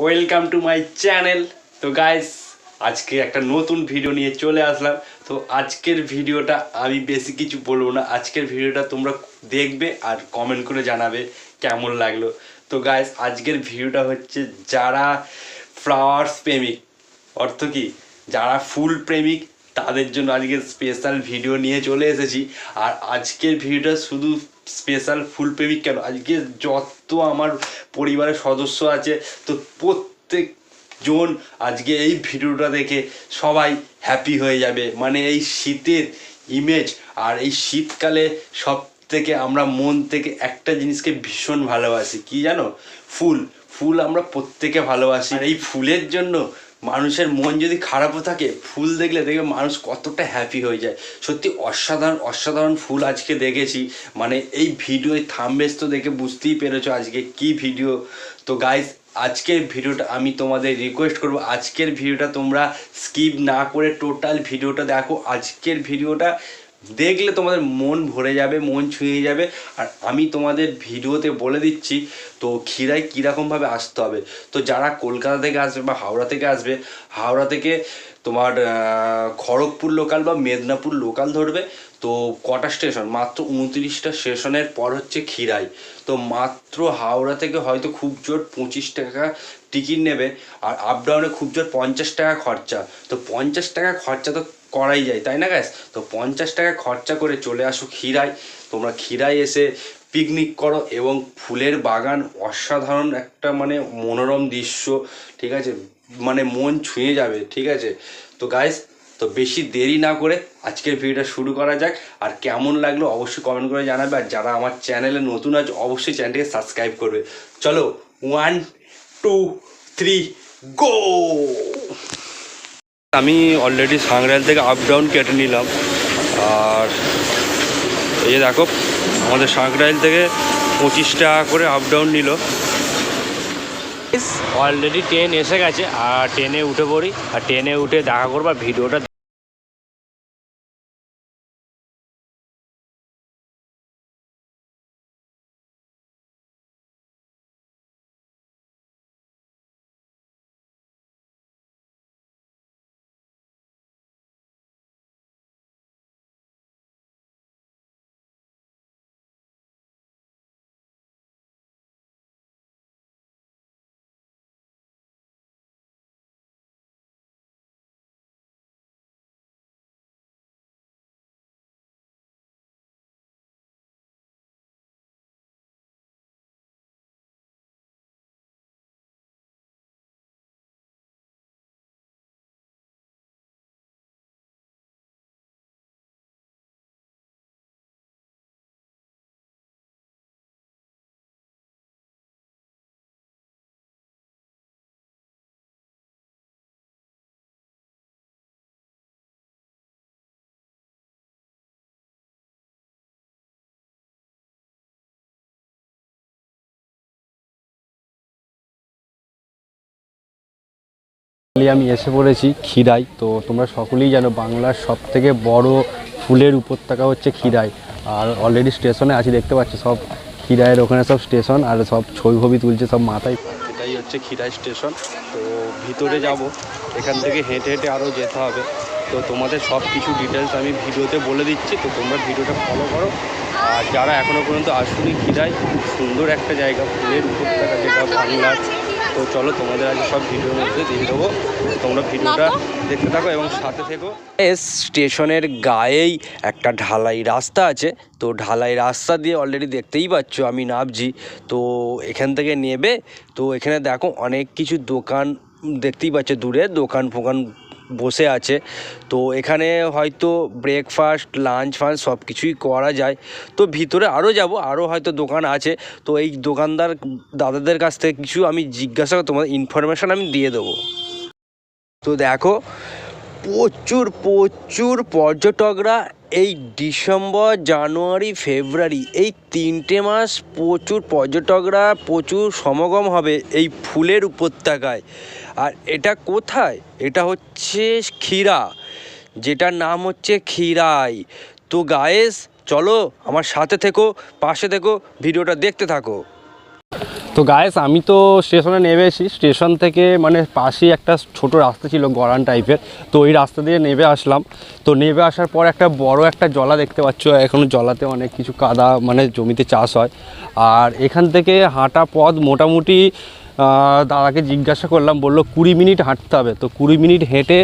Welcome to my channel. তো guys, আজকে একটা নতুন ভিডিও নিয়ে চলে আসলাম। তো আজকের ভিডিওটা আমি বেশি কিছু বলবো না, আজকের ভিডিওটা তোমরা দেখবে আর কমেন্ট করে জানাবে কেমন লাগলো। তো গাইস, আজকের ভিডিওটা হচ্ছে যারা ফ্লাওয়ার্স প্রেমিক, অর্থ কি যারা ফুল প্রেমিক, তাদের জন্য আজকে স্পেশাল ভিডিও নিয়ে চলে এসেছি। আর আজকের ভিডিওটা শুধু স্পেশাল ফুল প্রেমিক কেন, আজকে যত আমার পরিবারের সদস্য আছে, তো প্রত্যেকজন আজকে এই ভিডিওটা দেখে সবাই হ্যাপি হয়ে যাবে। মানে এই শীতের ইমেজ, আর এই শীতকালে সব থেকে আমরা মন থেকে একটা জিনিসকে ভীষণ ভালোবাসি, কি জানো? ফুল। ফুল আমরা প্রত্যেকে ভালোবাসি। আর এই ফুলের জন্য মানুষের মন যদি খারাপও থাকে, ফুল দেখলে দেখবে মানুষ কতটা হ্যাপি হয়ে যায়। সত্যি অসাধারণ অসাধারণ ফুল আজকে দেখেছি। মানে এই ভিডিও থাম্বনেল তো দেখে বুঝতেই পেরেছো আজকে কি ভিডিও। তো গাইস, আজকের ভিডিওটা আমি তোমাদের রিকোয়েস্ট করব, আজকের ভিডিওটা তোমরা স্কিপ না করে টোটাল ভিডিওটা দেখো। আজকের ভিডিওটা দেখলে তোমাদের মন ভরে যাবে, মন ছুঁয়ে যাবে। আর আমি তোমাদের ভিডিওতে বলে দিচ্ছি তো ক্ষীরায় কীরকমভাবে আসতে হবে। তো যারা কলকাতা থেকে আসবে বা হাওড়া থেকে আসবে, হাওড়া থেকে তোমার খড়গপুর লোকাল বা মেদিনীপুর লোকাল ধরবে। তো কটা স্টেশন? মাত্র 29টা স্টেশনের পর হচ্ছে ক্ষীরাই। তো মাত্র হাওড়া থেকে হয়তো খুব জোর 25 টাকা টিকিট নেবে, আর আপ ডাউনে খুব জোর 50 টাকা খরচা। তো 50 টাকা খরচা তো করাই যায়, তাই না গ্যাস? তো 50 টাকা খরচা করে চলে আসো ক্ষীরাই। তোমরা ক্ষীরাই এসে পিকনিক করো, এবং ফুলের বাগান অসাধারণ একটা মানে মনোরম দৃশ্য, ঠিক আছে? মানে মন ছুঁয়ে যাবে, ঠিক আছে? তো গাইস, তো বেশি দেরি না করে আজকের ভিডিওটা শুরু করা যাক। আর কেমন লাগলো অবশ্যই কমেন্ট করে জানাবে। আর যারা আমার চ্যানেলে নতুন আছে অবশ্যই চ্যানেলটিকে সাবস্ক্রাইব করবে। চলো 1 2 3 গো। আমি অলরেডি সাংরাইল থেকে আপ ডাউন কেটে নিলাম। আর এই যে দেখো, আমাদের সাংরাইল থেকে 25 টাকা করে আপ ডাউন নিল। অলরেডি ট্রেন এসে গেছে, আর ট্রেনে উঠে পড়ি। আর ট্রেনে উঠে দেখা করবো আর ভিডিওটা। আমি এসে পড়েছি ক্ষীরাই। তো তোমরা সকলেই জানো বাংলার সব থেকে বড় ফুলের উপত্যকা হচ্ছে ক্ষীরাই। আর অলরেডি স্টেশনে আছি, দেখতে পাচ্ছি সব ক্ষীরাইয়ের ওখানে সব স্টেশন, আর সব ছবি তুলছে সব মাথায়। এটাই হচ্ছে ক্ষীরাই স্টেশন। তো ভিতরে যাব, এখান থেকে হেঁটে হেঁটে আরও যেতে হবে। তো তোমাদের সব কিছু ডিটেলস আমি ভিডিওতে বলে দিচ্ছি, তো তোমরা ভিডিওটা ফলো করো। আর যারা এখনও পর্যন্ত আসুনি, ক্ষীরাই খুব সুন্দর একটা জায়গা, ফুলের উপত্যকা যেটা বাংলার। তো চলো তোমাদের আজ সব ভিডিওর মধ্যে দিয়ে দেবো, তোমরা ভিডিওটা দেখতে থাকো এবং সাথে থেকো। স্টেশনের গায়েই একটা ঢালাই রাস্তা আছে। তো ঢালাই রাস্তা দিয়ে অলরেডি দেখতেই পাচ্ছ আমি নামছি। তো এখান থেকে নেবে, তো এখানে দেখো অনেক কিছু দোকান দেখতেই পাচ্ছ, দূরে দোকান ফোকান বসে আছে। তো এখানে হয়তো ব্রেকফাস্ট লাঞ্চ ফাঞ্চ সব কিছুই করা যায়। তো ভিতরে আরও যাব, আরও হয়তো দোকান আছে। তো এই দোকানদার দাদাদের কাছ থেকে কিছু আমি জিজ্ঞাসা করে তোমাদের ইনফরমেশান আমি দিয়ে দেবো। তো দেখো, প্রচুর প্রচুর পর্যটকরা এই ডিসেম্বর জানুয়ারি ফেব্রুয়ারি এই 3টে মাস প্রচুর পর্যটকরা প্রচুর সমাগম হবে এই ফুলের উপত্যকায়। আর এটা কোথায়? এটা হচ্ছে ক্ষীরা, যেটার নাম হচ্ছে ক্ষীরাই। তো গায়েস, চলো আমার সাথে থেকো, পাশে থেকো, ভিডিওটা দেখতে থাকো। তো গাইস আমি তো স্টেশনে নেমে এসেছি, স্টেশন থেকে মানে পাশেই একটা ছোট রাস্তা ছিল গড়ান টাইপের, তো ওই রাস্তা দিয়ে নেমে আসলাম। তো নেমে আসার পর একটা বড় একটা জলা দেখতে পাচ্ছ, এখন জলাতে অনেক কিছু কাদা মানে জমিতে চাষ হয়। আর এখান থেকে হাঁটা পথ মোটামুটি দাদাকে জিজ্ঞাসা করলাম, বললো 20 মিনিট হাঁটতে হবে। তো 20 মিনিট হেঁটে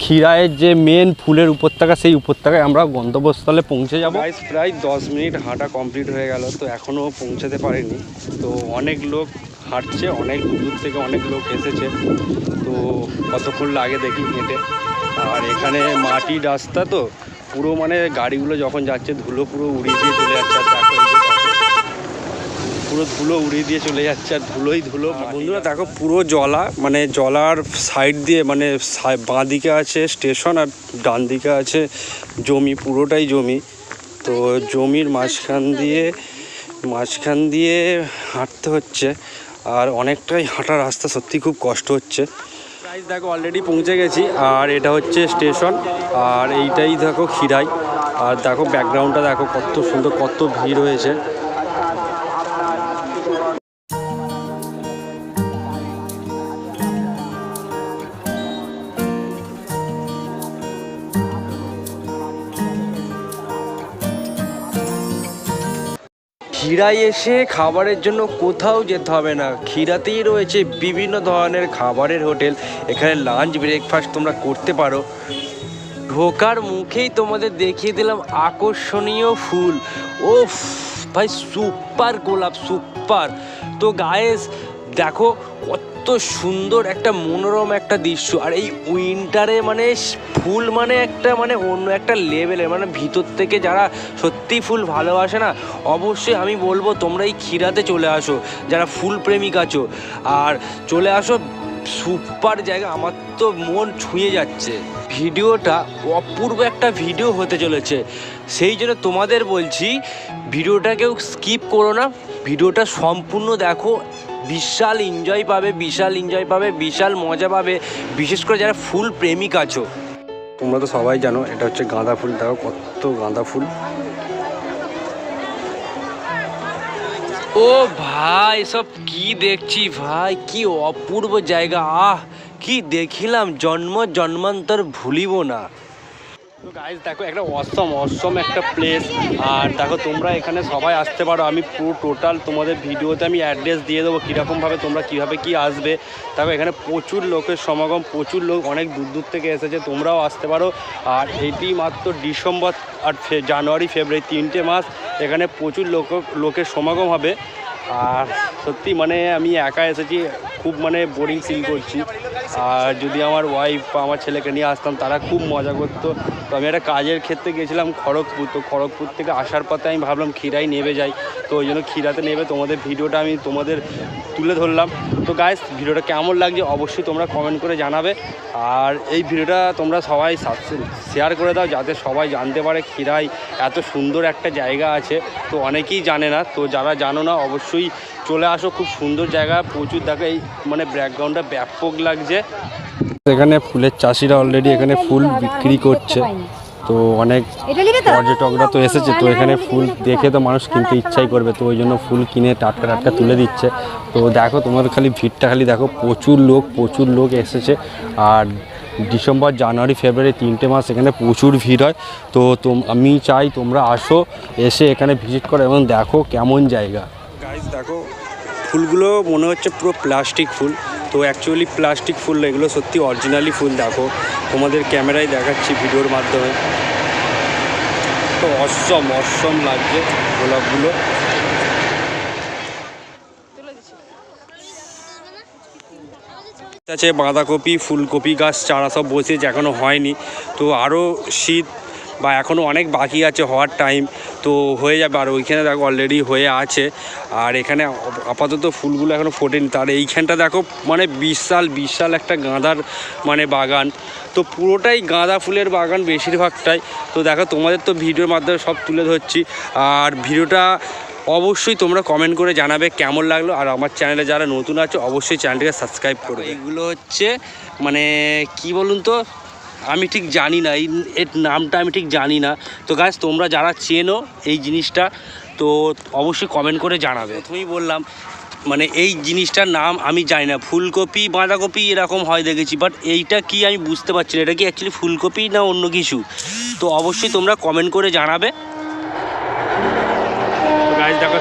খিরায়ের যে মেন ফুলের উপত্যকা, সেই উপত্যকায় আমরা গন্তব্যস্থলে পৌঁছে যাব। প্রায় 10 মিনিট হাঁটা কমপ্লিট হয়ে গেল, তো এখনও পৌঁছাতে পারিনি। তো অনেক লোক হাঁটছে, অনেক দূর থেকে অনেক লোক এসেছে। তো কতক্ষণ লাগে দেখি হেঁটে। আর এখানে মাটির রাস্তা, তো পুরো মানে গাড়িগুলো যখন যাচ্ছে ধুলো পুরো উড়িয়ে দিয়ে চলে যাচ্ছে। আর দেখো পুরো ধুলো উড়িয়ে দিয়ে চলে যাচ্ছে, আর ধুলোই ধুলো। বন্ধুরা দেখো পুরো জলা, মানে জলার সাইড দিয়ে মানে বাঁ দিকে আছে স্টেশন আর ডান দিকে আছে জমি, পুরোটাই জমি। তো জমির মাঝখান দিয়ে হাঁটতে হচ্ছে, আর অনেকটাই হাঁটা রাস্তা, সত্যি খুব কষ্ট হচ্ছে। গাইস দেখো অলরেডি পৌঁছে গেছি, আর এটা হচ্ছে স্টেশন, আর এইটাই দেখো খিরাই। আর দেখো ব্যাকগ্রাউন্ডটা দেখো কত সুন্দর, কত ভিড় হয়েছে। খিরায় এসে খাবারের জন্য কোথাও যেতে হবে না, খিরাতেই রয়েছে বিভিন্ন ধরনের খাবারের হোটেল। এখানে লাঞ্চ ব্রেকফাস্ট তোমরা করতে পারো। ঢোকার মুখেই তোমাদের দেখিয়ে দিলাম আকর্ষণীয় ফুল। ও ভাই সুপার গোলাপ, সুপার। তো গায়েস দেখো কত সুন্দর একটা মনোরম একটা দৃশ্য। আর এই উইন্টারে মানে ফুল মানে একটা মানে অন্য একটা লেভেলের, মানে ভিতর থেকে যারা সত্যিই ফুল ভালোবাসে না, অবশ্যই আমি বলবো তোমরা এই খিরাতে চলে আসো, যারা ফুল প্রেমিক আছো। আর চলে আসো, সুপার জায়গা, আমার তো মন ছুঁয়ে যাচ্ছে। ভিডিওটা অপূর্ব একটা ভিডিও হতে চলেছে, সেই জন্য তোমাদের বলছি ভিডিওটা কেউ স্কিপ করো না, ভিডিওটা সম্পূর্ণ দেখো। বিশাল এনজয় পাবে, বিশাল মজা পাবে, বিশেষ করে যারা ফুল প্রেমিক আছো। তোমরা তো সবাই জানো এটা হচ্ছে গাঁদা ফুল, দেখো কত গাঁদা ফুল। ও ভাই সব কি দেখছি ভাই, কি অপূর্ব জায়গা, কি দেখিলাম, জন্মান্তর ভুলিব না। তো গাইস দেখো একটা অসম একটা প্লেস। আর দেখো তোমরা এখানে সবাই আসতে পারো, আমি পুরো টোটাল তোমাদের ভিডিওতে আমি অ্যাড্রেস দিয়ে দেবো কীরকমভাবে তোমরা কীভাবে কি আসবে। দেখো এখানে প্রচুর লোকের সমাগম, প্রচুর লোক অনেক দূর থেকে এসেছে, তোমরাও আসতে পারো। আর এটি মাত্র ডিসেম্বর আর জানুয়ারি ফেব্রুয়ারি 3টে মাস এখানে প্রচুর লোকের সমাগম হবে। আর সত্যি মানে আমি একা এসেছি, খুব মানে বোরিং ফিল করছি। আর যদি আমার ওয়াইফ বা আমার ছেলেকে নিয়ে আসতাম তারা খুব মজা করতো। তো আমি একটা কাজের ক্ষেত্রে গেছিলাম খড়গপুর, তো খড়গপুর থেকে আসার পথে আমি ভাবলাম খিরাই নেমে যাই, তো ওই জন্য খিরাতে নেমে তোমাদের ভিডিওটা আমি তোমাদের তুলে ধরলাম। তো গাইস ভিডিওটা কেমন লাগছে অবশ্যই তোমরা কমেন্ট করে জানাবে। আর এই ভিডিওটা তোমরা সবাই শেয়ার করে দাও, যাতে সবাই জানতে পারে খিরাই এত সুন্দর একটা জায়গা আছে। তো অনেকেই জানে না, তো যারা জানো না অবশ্যই চলে আসো, খুব সুন্দর জায়গা, প্রচুর দেখো এই মানে ব্যাকগ্রাউন্ডটা ব্যাপক লাগছে। এখানে ফুলের চাষিরা অলরেডি এখানে ফুল বিক্রি করছে, তো অনেক পর্যটকরা তো এসেছে, তো এখানে ফুল দেখে তো মানুষ কিনতে ইচ্ছাই করবে, তো ওই জন্য ফুল কিনে টাটকা তুলে দিচ্ছে। তো দেখো তোমাদের খালি ভিড়টা খালি দেখো, প্রচুর লোক এসেছে। আর ডিসেম্বর জানুয়ারি ফেব্রুয়ারি 3টে মাস এখানে প্রচুর ভিড় হয়। তো আমি চাই তোমরা আসো, এসে এখানে ভিজিট করো এবং দেখো কেমন জায়গা। গাইস দেখো ফুলগুলো মনে হচ্ছে পুরো প্লাস্টিক ফুল, তো অ্যাকচুয়ালি প্লাস্টিক ফুল এগুলো সত্যি অরিজিনালি ফুল। দেখো তোমাদের ক্যামেরায় দেখাচ্ছি ভিডিওর মাধ্যমে, তো অসম লাগছে গোলাপগুলো। আছে বাঁধাকপি, ফুলকপি গাছ চারা সব বসেছে, এখনও হয়নি, তো আরও শীত বা এখনও অনেক বাকি আছে হওয়ার টাইম, তো হয়ে যাবে। আর ওইখানে দেখো অলরেডি হয়ে আছে। আর এখানে আপাতত ফুলগুলো এখনও ফোটেনি। তার এইখানটা দেখো মানে বিশাল একটা গাঁদার মানে বাগান, তো পুরোটাই গাঁদা ফুলের বাগান বেশিরভাগটাই। তো দেখো তোমাদের তো ভিডিওর মাধ্যমে সব তুলে ধরছি। আর ভিডিওটা অবশ্যই তোমরা কমেন্ট করে জানাবে কেমন লাগলো। আর আমার চ্যানেলে যারা নতুন আছে অবশ্যই চ্যানেলটিকে সাবস্ক্রাইব করো। এগুলো হচ্ছে মানে কি বলুন তো, আমি ঠিক জানি না, এর নামটা আমি ঠিক জানি না। তো গাইস তোমরা যারা চেনো এই জিনিসটা তো অবশ্যই কমেন্ট করে জানাবে। প্রথমেই বললাম মানে এই জিনিসটার নাম আমি জানি না, ফুলকপি বাঁধাকপি এরকম হয় দেখেছি, বাট এইটা কি আমি বুঝতে পারছি না, এটা কি অ্যাকচুয়ালি ফুলকপি না অন্য কিছু? তো অবশ্যই তোমরা কমেন্ট করে জানাবে। তো গাইস দেখো,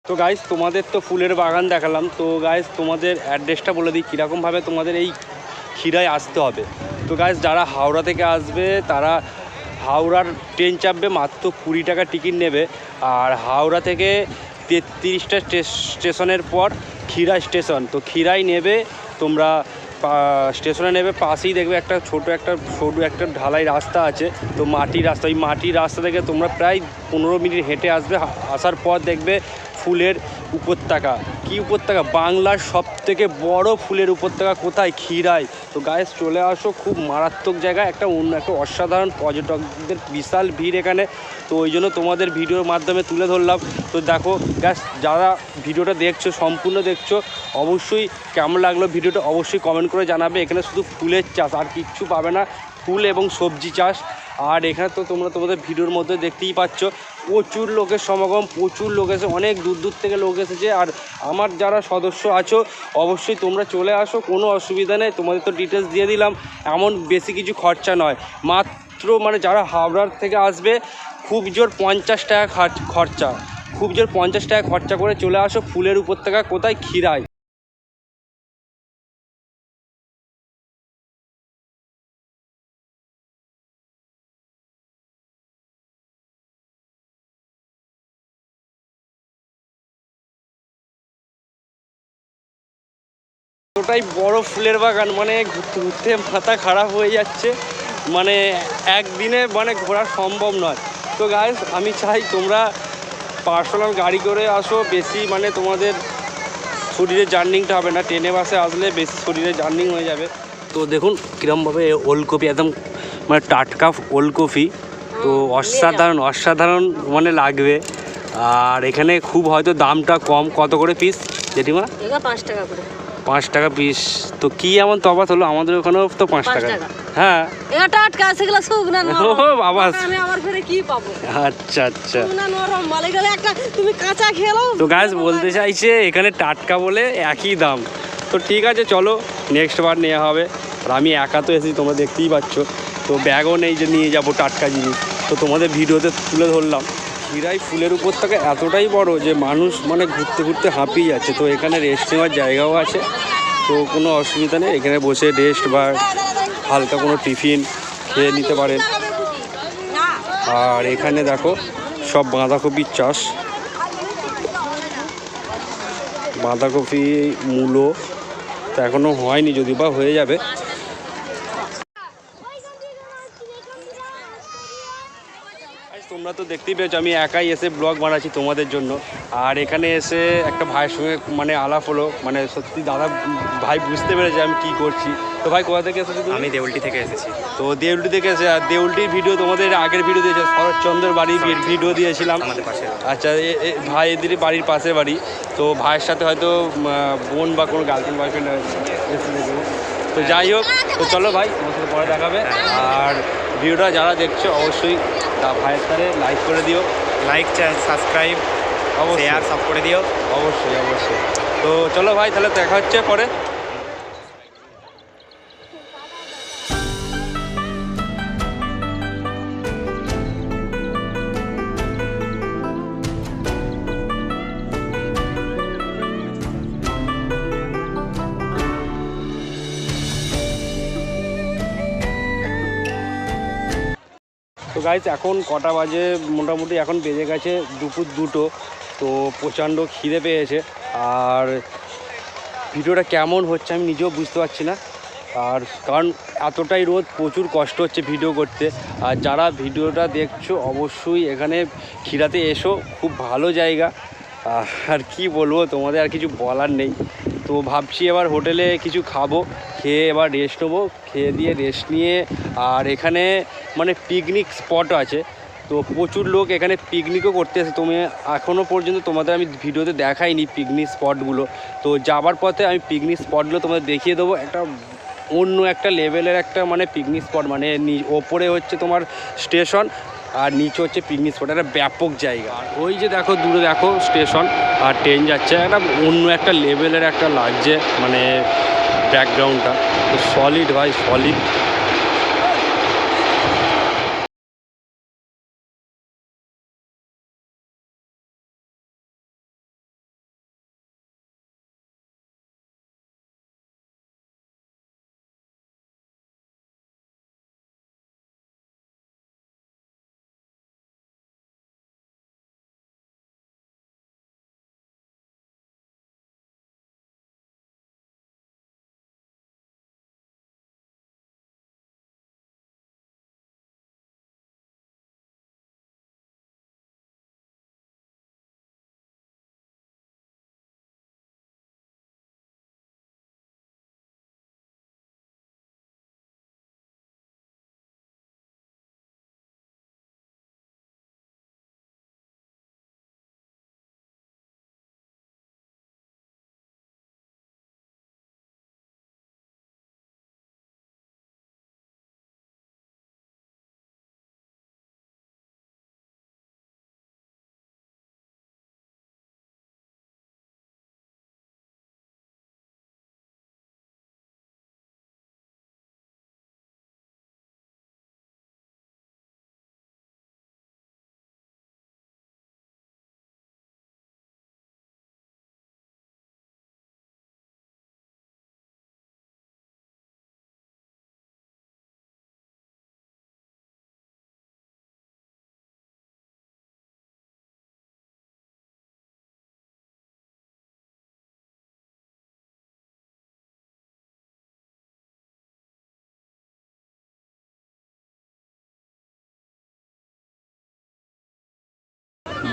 তো গাইস তোমাদের তো ফুলের বাগান দেখালাম, তো গাইস তোমাদের অ্যাড্রেসটা বলে দিই কীরকমভাবে তোমাদের এই ক্ষীরায় আসতে হবে। তো গাইস যারা হাওড়া থেকে আসবে তারা হাওড়ার ট্রেন চাপবে, মাত্র 20 টাকা টিকিট নেবে। আর হাওড়া থেকে 33টা স্টেশনের পর ক্ষীরা স্টেশন, তো ক্ষীরাই নেবে তোমরা, স্টেশনে নেবে, পাশেই দেখবে একটা সরু একটা ঢালাই রাস্তা আছে, তো মাটির রাস্তা, ওই মাটির রাস্তা থেকে তোমরা প্রায় 15 মিনিট হেঁটে আসবে। আসার পর দেখবে ফুলের উপত্যকা। কি উপত্যকা? বাংলার সবথেকে বড় ফুলের উপত্যকা কোথায়? ক্ষীরায়। তো গাইস চলে আসো, খুব মারাত্মক জায়গা, একটা অসাধারণ, পর্যটকদের বিশাল ভিড় এখানে, তো ওই জন্য তোমাদের ভিডিওর মাধ্যমে তুলে ধরলাম। তো দেখো গাইস, যারা ভিডিওটা দেখছো সম্পূর্ণ দেখছো, অবশ্যই কেমন লাগলো ভিডিওটা অবশ্যই কমেন্ট করে জানাবে। এখানে শুধু ফুলের চাষ, আর কিচ্ছু পাবে না, ফুল এবং সবজি চাষ। আর এখানে তো তোমরা তোমাদের ভিডিওর মধ্যে দেখতেই পাচ্ছ প্রচুর লোকের সমাগম, প্রচুর লোক এসে, অনেক দূর দূর থেকে লোক এসেছে। আর আমার যারা সদস্য আছো অবশ্যই তোমরা চলে আসো, কোনো অসুবিধা নেই, তোমাদের তো ডিটেলস দিয়ে দিলাম, এমন বেশি কিছু খরচা নয়, মাত্র মানে যারা হাওড়ার থেকে আসবে খুব জোর 50 টাকা খরচা, খুব জোর 50 টাকা খরচা করে চলে আসো ফুলের উপত্যকা কোথায়? ক্ষীরায়। ওটাই বড় ফুলের বাগান, মানে ঘুরতে ঘুরতে মাথা খারাপ হয়ে যাচ্ছে, মানে একদিনে মানে ঘোরা সম্ভব নয়। তো গাইস আমি চাই তোমরা পার্সোনাল গাড়ি করে আসো, বেশি মানে তোমাদের শরীরে জার্নিংটা হবে না, ট্রেনে বাসে আসলে বেশি শরীরে জার্নিং হয়ে যাবে। তো দেখুন কীরকমভাবে ওলকপি, একদম মানে টাটকা ওলকপি, তো অসাধারণ অসাধারণ মানে লাগবে। আর এখানে খুব হয়তো দামটা কম। কত করে পিস জেঠিমা? 5 টাকা করে। 5 টাকা পিস। তো কি এমন তফাৎ হলো? আমাদের ওখানেও তো 5 টাকা। হ্যাঁ, এটা টাটকা, সেগুলো শুকনা নরম। ও বাবা, আমি আবার ফেরে কি পাবো? আচ্ছা আচ্ছা, শুকনা নরম মালে গেলে একটা তুমি কাঁচা খেলো। তো গাছ বলতে চাইছে এখানে টাটকা বলে একই দাম। তো ঠিক আছে, চলো নেক্সট বার নেওয়া হবে। আর আমি একা তো এসেছি, তোমরা দেখতেই পাচ্ছ, তো ব্যাগও নেই যে নিয়ে যাব টাটকা জিনিস, তো তোমাদের ভিডিওতে তুলে ধরলাম। ক্ষীরাই ফুলের উপত্যকা এতটাই বড় যে মানুষ মানে ঘুরতে ঘুরতে হাঁপিয়ে যাচ্ছে। তো এখানে রেস্ট নেওয়ার জায়গাও আছে, তো কোনো অসুবিধা নেই, এখানে বসে রেস্ট বা হালকা কোনো টিফিন খেয়ে নিতে পারেন। আর এখানে দেখো সব বাঁধাকপির চাষ, বাঁধাকপি, মূলো তো এখনও হয়নি, যদি বা হয়ে যাবে। তোমরা তো দেখতেই পেয়েছো আমি একাই এসে ব্লগ বানাচ্ছি তোমাদের জন্য। আর এখানে এসে একটা ভাইয়ের সঙ্গে মানে আলাপ হলো, মানে সত্যি দাদা ভাই বুঝতে পেরেছে আমি কি করছি। তো ভাই কোথা থেকে এসেছো? আমি দেউলটি থেকে এসেছি। তো দেউলটি থেকে এসে, আর দেউলটির ভিডিও তোমাদের আগের ভিডিও দিয়েছে, শরৎচন্দ্র বাড়ির ভিডিও দিয়েছিলাম আমাদের পাশে। আচ্ছা, ভাই এদের বাড়ির পাশের বাড়ি, তো ভাইয়ের সাথে হয়তো বোন বা কোনো গার্লফ্রেন্ড বয়ফ্রেন্ড এসে দেখবো। তো যাই হোক, তো চলো ভাই তোমার সাথে পরে দেখাবে। আর ভিডিওটা যারা দেখছো অবশ্যই ভাইয়ের সাথে লাইক করে দিও, লাইক, সাবস্ক্রাইব, অবশ্যই শেয়ার সব করে দিও। অবশ্যই অবশ্যই। তো চলো ভাই, তাহলে দেখা হচ্ছে পরে। তো গাইস এখন কটা বাজে, মোটামুটি এখন বেজে গেছে দুপুর 2টো। তো প্রচণ্ড খিদে পেয়েছে, আর ভিডিওটা কেমন হচ্ছে আমি নিজেও বুঝতে পারছি না। আর কারণ এতটাই রোদ, প্রচুর কষ্ট হচ্ছে ভিডিও করতে। আর যারা ভিডিওটা দেখছো অবশ্যই এখানে ক্ষীরাতে এসো, খুব ভালো জায়গা। আর কি বলবো, তোমাদের আর কিছু বলার নেই। তো ভাবছি এবার হোটেলে কিছু খাবো, খেয়ে এবার রেস্ট নেবো, খেয়ে দিয়ে রেস্ট নিয়ে। আর এখানে মানে পিকনিক স্পট আছে, তো প্রচুর লোক এখানে পিকনিকও করতে আসে। তুমি এখনও পর্যন্ত তোমাদের আমি ভিডিওতে দেখাইনি পিকনিক স্পটগুলো। তো যাবার পথে আমি পিকনিক স্পটগুলো তোমাদের দেখিয়ে দেবো। একটা অন্য একটা লেভেলের একটা মানে পিকনিক স্পট, মানে ওপরে হচ্ছে তোমার স্টেশন আর নিচে হচ্ছে পিকনিক স্পট, একটা ব্যাপক জায়গা। আর ওই যে দেখো দূরে দেখো স্টেশন আর ট্রেন যাচ্ছে, একটা অন্য একটা লেভেলের একটা লাগছে মানে ব্যাকগ্রাউন্ডটা। তো সলিড ভাই, সলিড।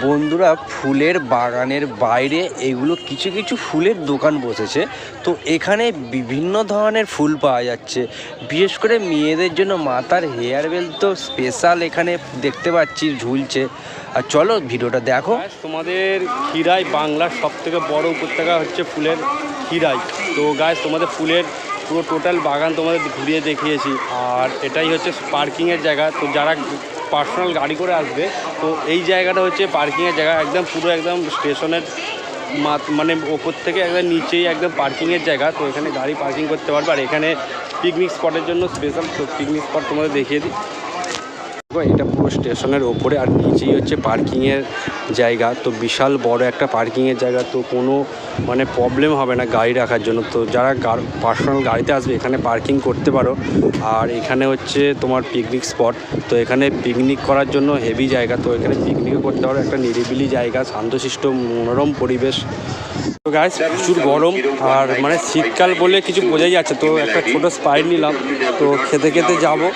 বন্ধুরা, ফুলের বাগানের বাইরে এগুলো কিছু কিছু ফুলের দোকান বসেছে। তো এখানে বিভিন্ন ধরনের ফুল পাওয়া যাচ্ছে, বিশেষ করে মেয়েদের জন্য মাথার হেয়ার বেল তো স্পেশাল এখানে দেখতে পাচ্ছি ঝুলছে। আর চলো ভিডিওটা দেখো। তোমাদের ক্ষীরাই বাংলার সবথেকে বড় উপত্যকা হচ্ছে ফুলের ক্ষীরাই। তো গাইস তোমাদের ফুলের পুরো টোটাল বাগান তোমাদের ঘুরিয়ে দেখিয়েছি। আর এটাই হচ্ছে পার্কিংয়ের জায়গা। তো যারা পার্সোনাল গাড়ি করে আসবে, তো এই জায়গাটা হচ্ছে পার্কিংয়ের জায়গা, একদম পুরো একদম স্টেশনের মানে ওপর থেকে একদম নিচেই একদম পার্কিংয়ের জায়গা। তো এখানে গাড়ি পার্কিং করতে পারবে। আর এখানে পিকনিক স্পটের জন্য স্পেশাল পিকনিক স্পট তোমাদের দেখিয়ে দিই। এটা পুরো স্টেশনের ওপরে আর নিচেই হচ্ছে পার্কিংয়ের জায়গা। তো বিশাল বড় একটা পার্কিংয়ের জায়গা, তো কোনো মানে প্রবলেম হবে না গাড়ি রাখার জন্য। তো যারা পার্সোনাল গাড়িতে আসবে এখানে পার্কিং করতে পারো। আর এখানে হচ্ছে তোমার পিকনিক স্পট, তো এখানে পিকনিক করার জন্য হেভি জায়গা। তো এখানে পিকনিকও করতে পারো, একটা নিরিবিলি জায়গা, শান্তশিষ্ট মনোরম পরিবেশ। তো গাইস প্রচুর গরম, আর মানে শীতকাল বলে কিছু বোঝাই যাচ্ছে। তো একটা ছোটো স্প্রাইট নিলাম, তো খেতে খেতে যাবো।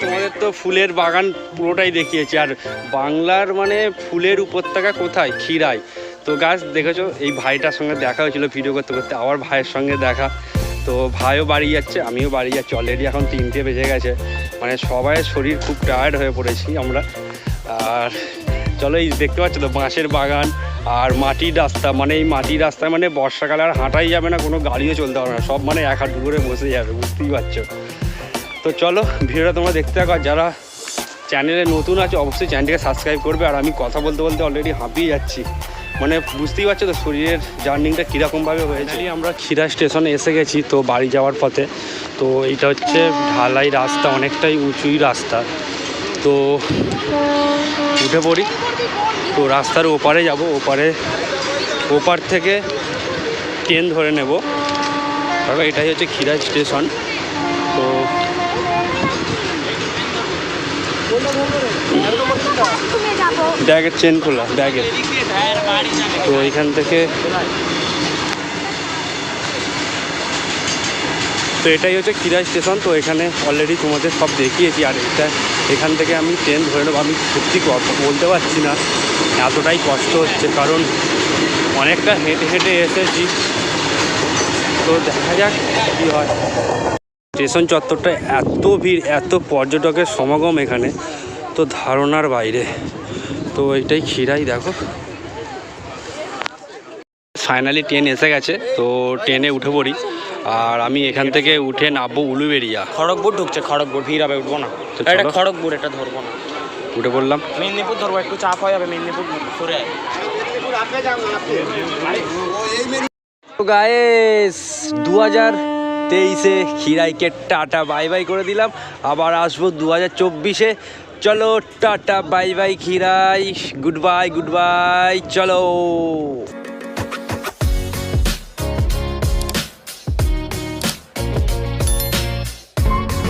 তোমাদের তো ফুলের বাগান পুরোটাই দেখিয়েছি। আর বাংলার মানে ফুলের উপত্যকা কোথায়? ক্ষীরাই। তো গাছ দেখেছো, এই ভাইটার সঙ্গে দেখা হয়েছিল ভিডিও করতে করতে, আবার ভাইয়ের সঙ্গে দেখা। তো ভাইও বাড়ি যাচ্ছে, আমিও বাড়ি যাচ্ছি। অলরেডি এখন 3টে বেজে গেছে, মানে সবাই শরীর খুব টায়ার্ড হয়ে পড়েছি আমরা। আর চলো, এই দেখতে পাচ্ছ তো বাঁশের বাগান আর মাটির রাস্তা। মানে এই মাটির রাস্তায় মানে বর্ষাকালে আর হাঁটাই যাবে না, কোনো গাড়িও চলতে পারবে না, সব মানে এক হাত করে বসে যাবে, বুঝতেই পারছো। তো চলো ভিডিওটা তোমরা দেখতে থাকো। আর যারা চ্যানেলে নতুন আছে অবশ্যই চ্যানেলটিকে সাবস্ক্রাইব করবে। আর আমি কথা বলতে বলতে অলরেডি হাঁপিয়ে যাচ্ছি, মানে বুঝতেই পারছো তো শরীরের জার্নিংটা কীরকমভাবে হয়েছে। আমরা খিরা স্টেশনে এসে গেছি তো বাড়ি যাওয়ার পথে। তো এইটা হচ্ছে ঢালাই রাস্তা, অনেকটাই উঁচুই রাস্তা। তো উঠে পড়ি, তো রাস্তার ওপারে যাব, ওপার থেকে ট্রেন ধরে নেব। তারপর এটাই হচ্ছে খিরা স্টেশন। তো ব্যাগের চেন খোলা, ব্যাগের। তো এইখান থেকে তো এটাই হচ্ছে খিরা স্টেশন। তো এখানে অলরেডি তোমাদের সব দেখিয়েছি। আর এখান থেকে আমি ট্রেন ধরে নেবো। আমি সত্যি বলতে পারছি না, এতটাই কষ্ট হচ্ছে, কারণ অনেকটা হেঁটে হেঁটে এসেছি। তো দেখা যাক কী হয়। স্টেশন চত্বরটা এত ভিড়, এত পর্যটকের সমাগম এখানে, তো ধারণার বাইরে। তো এইটাই খিরাই, দেখো ফাইনালি ট্রেন এসে গেছে। তো ট্রেনে উঠে পড়ি। আর আমি এখান থেকে উঠে নামবো উলুবেড়িয়া। খড়গপুর ঢুকছে, খড়গপুর ভিড় হবে, উঠবো না। তো এটা চলো। খড়গপুর, এটা ধরবো না। উঠে পড়লাম। মেদিনীপুর ধরবো, একটু চাপ হয়ে যাবে। মেদিনীপুর সরে আয়। তো গাইস 2023-এ খিরাইকে টাটা বাই বাই করে দিলাম। আবার আসবো 2024-এ। চলো টাটা bye bye Khirai, goodbye, চলো।